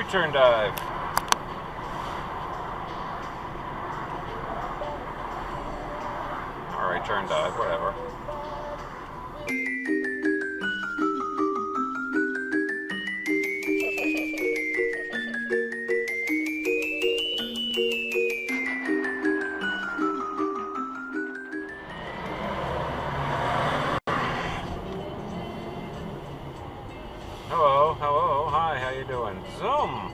U-turn dive. Or right turn dive, whatever. Hello, hi, how you doing? Zoom!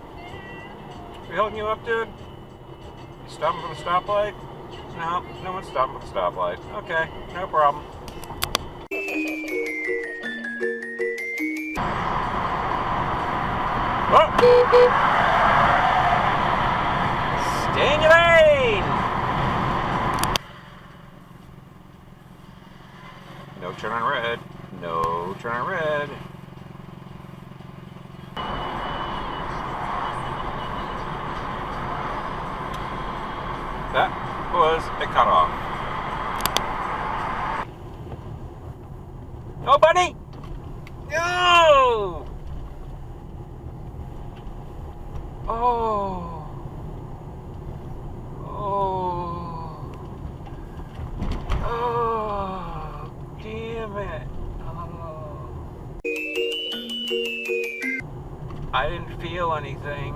We holding you up, dude? You stopping for the stoplight? No, no one's stopping for the stoplight. Okay, no problem. Whoa! Stay in your lane! No turn on red. No turn on red. That was a cutoff. Oh, buddy! No! Oh. Oh. Oh. Damn it. Oh. I didn't feel anything.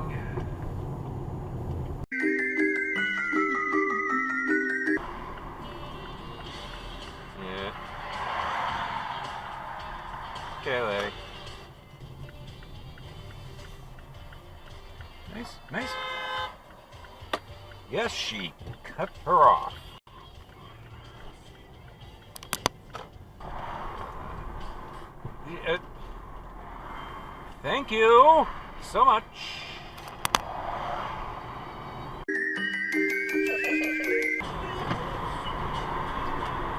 Okay, lady. Nice. Yes, she cut her off. Thank you so much.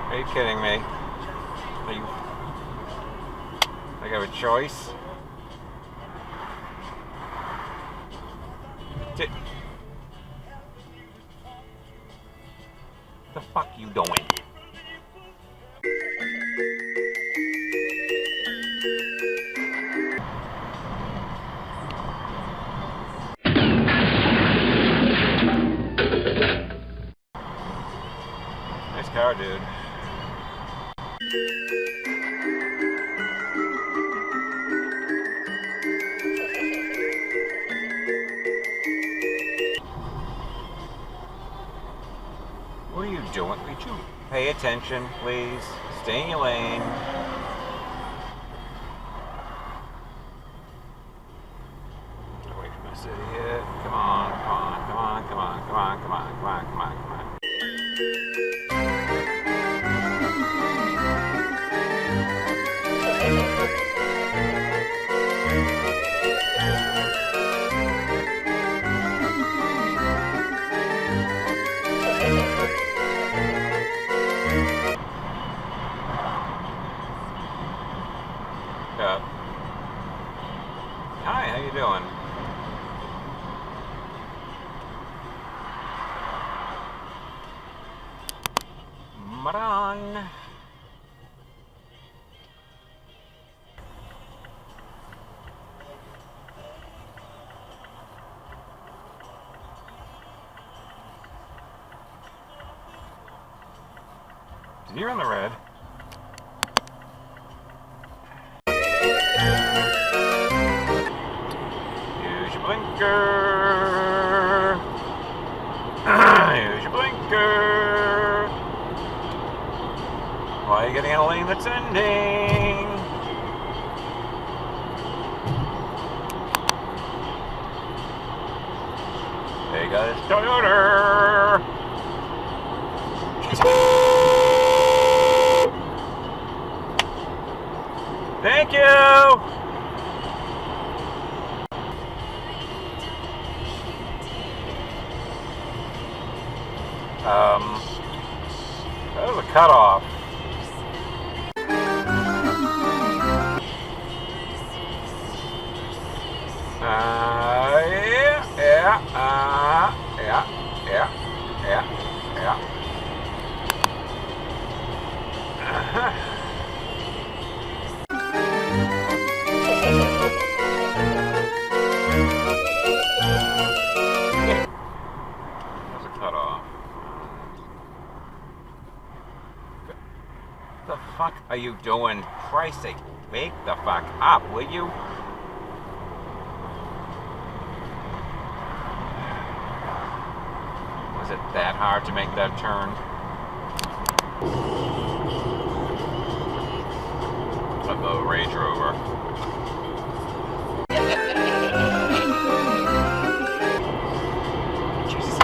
Are you kidding me? Are you... I have a choice. The fuck you doing? Nice car, dude. What are you doing? Would you pay attention, please? Stay in your lane. Away from the city here. Come on. Hi, how you doing? Maran. You're on the red. Use your blinker. Use your blinker. Why are you getting in a lane that's ending? They got his Toyota. Thank you. That was a cutoff. Yeah. the fuck are you doing? Christ's sake, wake the fuck up, will you? Was it that hard to make that turn? Of the Range Rover. Jesus.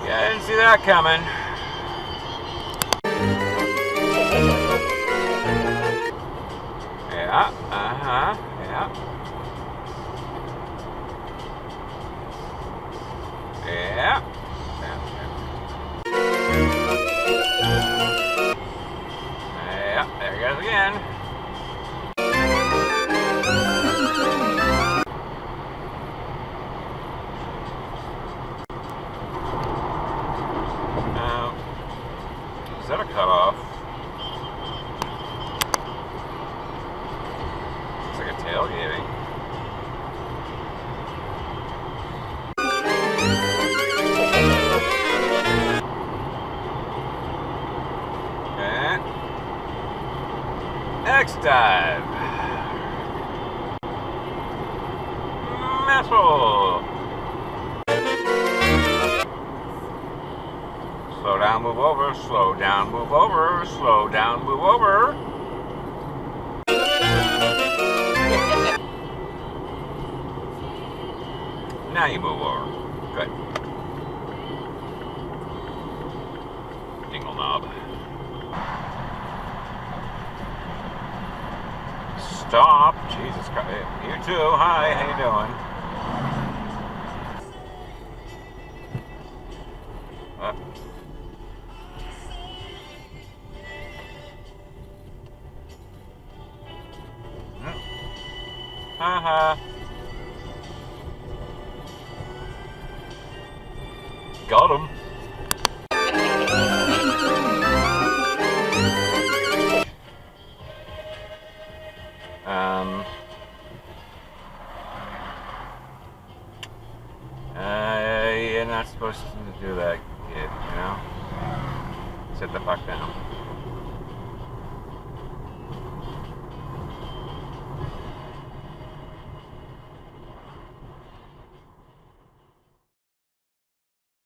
Yeah, I didn't see that coming. Yeah, yeah. Yeah. Yeah, there he goes again. Is that a cutoff? Looks like a tailgating. Okay. Next dive. Missile. Slow down, move over, slow down, move over, slow down, move over. Now you move over. Good. Dingle knob. Stop. Jesus Christ. You too. Hi, how you doing? Haha. Got him. You're not supposed to do that, kid, you know? Sit the fuck down.